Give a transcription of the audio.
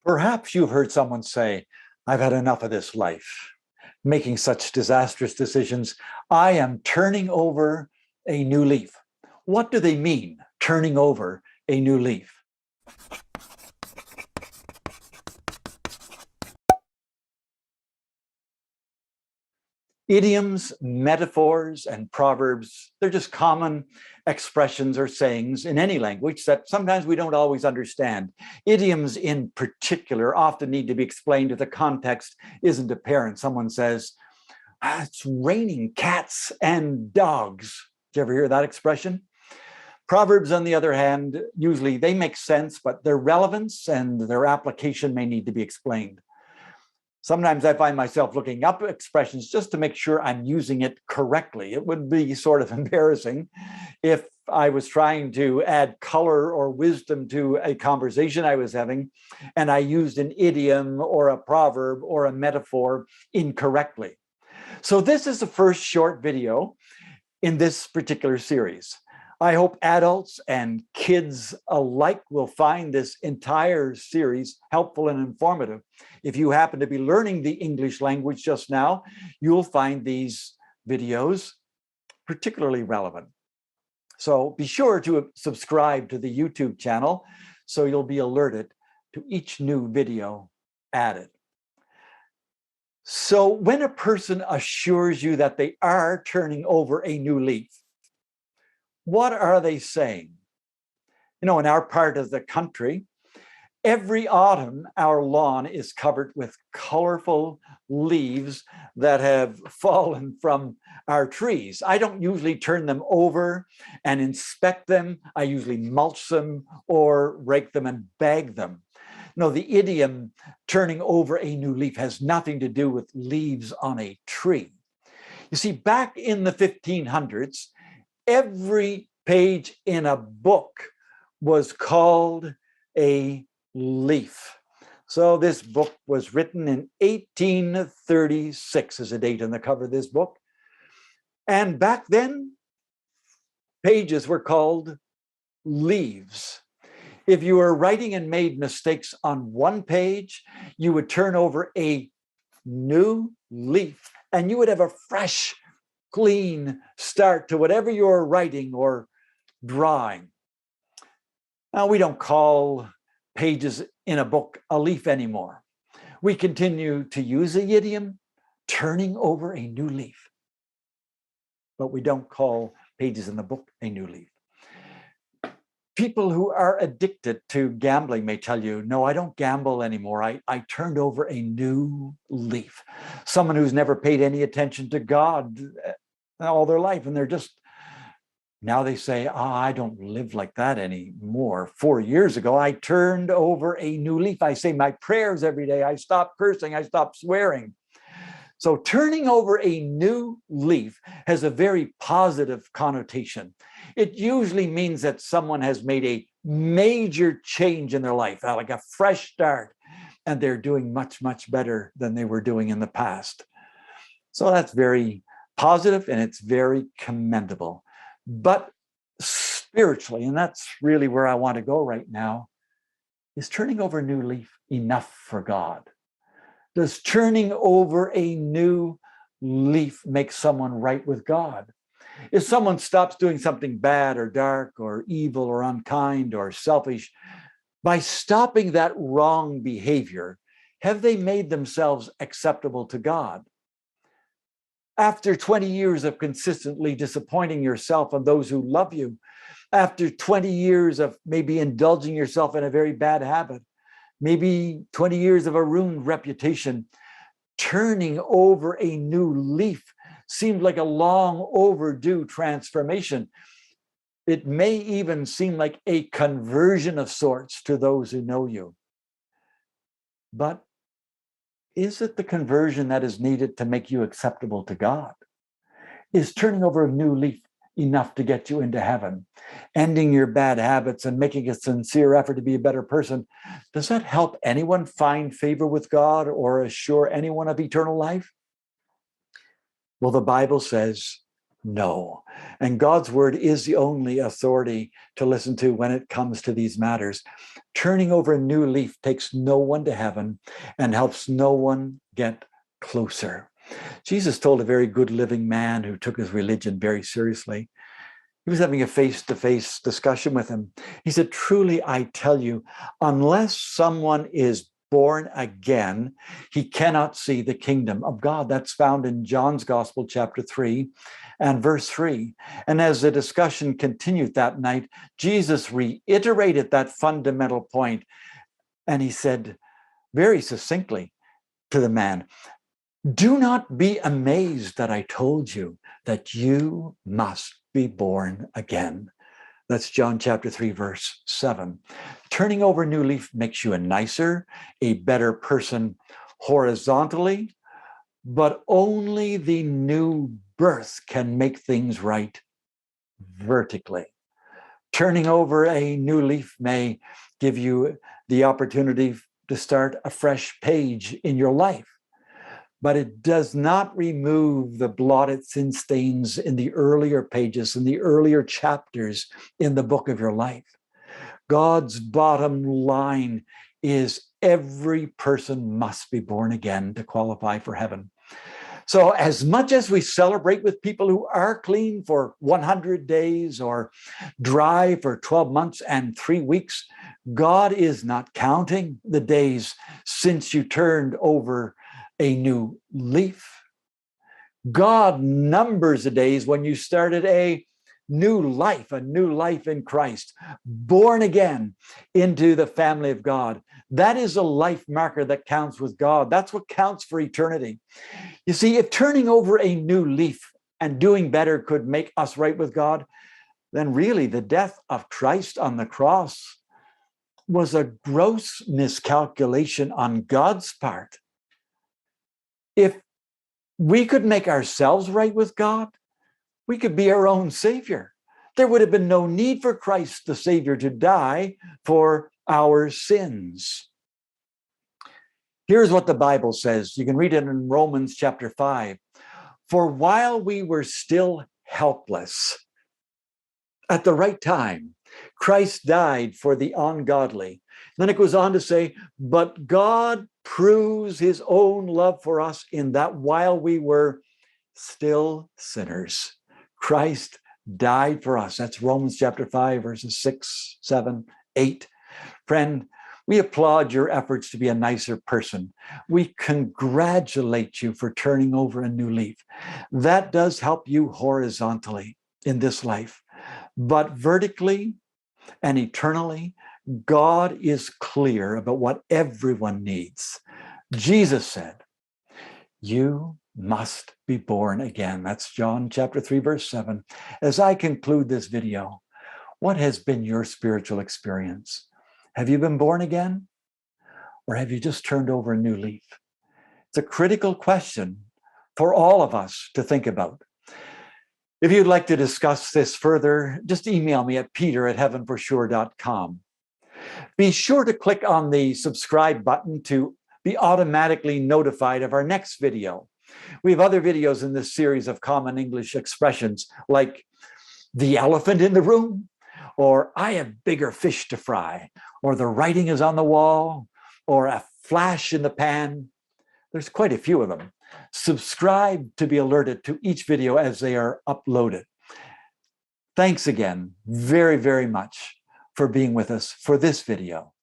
Perhaps you've heard someone say, I've had enough of this life, making such disastrous decisions. I am turning over a new leaf. What do they mean, turning over a new leaf? Idioms, metaphors, and proverbs, they're just common expressions or sayings in any language that sometimes we don't always understand. Idioms in particular often need to be explained if the context isn't apparent. Someone says, it's raining cats and dogs. Did you ever hear that expression? Proverbs, on the other hand, usually they make sense, but their relevance and their application may need to be explained. Sometimes I find myself looking up expressions just to make sure I'm using it correctly. It would be sort of embarrassing if I was trying to add color or wisdom to a conversation I was having, and I used an idiom or a proverb or a metaphor incorrectly. So this is the first short video in this particular series. I hope adults and kids alike will find this entire series helpful and informative. If you happen to be learning the English language just now, you'll find these videos particularly relevant. So be sure to subscribe to the YouTube channel so you'll be alerted to each new video added. So when a person assures you that they are turning over a new leaf, what are they saying? You know, in our part of the country, every autumn, our lawn is covered with colorful leaves that have fallen from our trees. I don't usually turn them over and inspect them. I usually mulch them or rake them and bag them. No, the idiom turning over a new leaf has nothing to do with leaves on a tree. You see, back in the 1500s, every page in a book was called a leaf. So this book was written in 1836 is a date on the cover of this book. And back then, pages were called leaves. If you were writing and made mistakes on one page, you would turn over a new leaf and you would have a fresh, clean start to whatever you're writing or drawing. Now, we don't call pages in a book a leaf anymore. We continue to use the idiom, turning over a new leaf. But we don't call pages in the book a new leaf. People who are addicted to gambling may tell you, no, I don't gamble anymore. I turned over a new leaf. Someone who's never paid any attention to God all their life, and they're just, now they say, I don't live like that anymore. 4 years ago, I turned over a new leaf. I say my prayers every day. I stopped cursing. I stopped swearing. So turning over a new leaf has a very positive connotation. It usually means that someone has made a major change in their life, like a fresh start, and they're doing much, much better than they were doing in the past. So that's very positive and it's very commendable. But spiritually, and that's really where I want to go right now, is turning over a new leaf enough for God? Does turning over a new leaf make someone right with God? If someone stops doing something bad or dark or evil or unkind or selfish, by stopping that wrong behavior, have they made themselves acceptable to God? After 20 years of consistently disappointing yourself and those who love you, after 20 years of maybe indulging yourself in a very bad habit, maybe 20 years of a ruined reputation, turning over a new leaf seemed like a long overdue transformation. It may even seem like a conversion of sorts to those who know you. But is it the conversion that is needed to make you acceptable to God? Is turning over a new leaf enough to get you into heaven? Ending your bad habits and making a sincere effort to be a better person, does that help anyone find favor with God or assure anyone of eternal life? Well, the Bible says No. And God's word is the only authority to listen to when it comes to these matters. Turning over a new leaf takes no one to heaven and helps no one get closer. Jesus told a very good living man who took his religion very seriously. He was having a face-to-face discussion with him. He said, "Truly, I tell you, unless someone is born again, he cannot see the kingdom of God." That's found in John's Gospel, chapter 3 and verse 3. And as the discussion continued that night, Jesus reiterated that fundamental point. And he said very succinctly to the man, "Do not be amazed that I told you that you must be born again." That's John chapter 3, verse 7. Turning over a new leaf makes you a nicer, a better person horizontally, but only the new birth can make things right vertically. Turning over a new leaf may give you the opportunity to start a fresh page in your life, but it does not remove the blotted sin stains in the earlier pages, in the earlier chapters in the book of your life. God's bottom line is every person must be born again to qualify for heaven. So as much as we celebrate with people who are clean for 100 days or dry for 12 months and 3 weeks, God is not counting the days since you turned over a new leaf. God numbers the days when you started a new life in Christ, born again into the family of God. That is a life marker that counts with God. That's what counts for eternity. You see, if turning over a new leaf and doing better could make us right with God, then really the death of Christ on the cross was a gross miscalculation on God's part. If we could make ourselves right with God, we could be our own Savior. There would have been no need for Christ, the Savior, to die for our sins. Here's what the Bible says. You can read it in Romans chapter 5. "For while we were still helpless, at the right time, Christ died for the ungodly." Then it goes on to say, "But God proves his own love for us in that while we were still sinners, Christ died for us." That's Romans chapter 5, verses 6, 7, 8. Friend, we applaud your efforts to be a nicer person. We congratulate you for turning over a new leaf. That does help you horizontally in this life. But vertically and eternally, God is clear about what everyone needs. Jesus said, "You must be born again." That's John chapter 3, verse 7. As I conclude this video, what has been your spiritual experience? Have you been born again? Or have you just turned over a new leaf? It's a critical question for all of us to think about. If you'd like to discuss this further, just email me at peter@heavenforsure.com. Be sure to click on the subscribe button to be automatically notified of our next video. We have other videos in this series of common English expressions like "the elephant in the room," or "I have bigger fish to fry," or "the writing is on the wall," or "a flash in the pan." There's quite a few of them. Subscribe to be alerted to each video as they are uploaded. Thanks again very, very much for being with us for this video.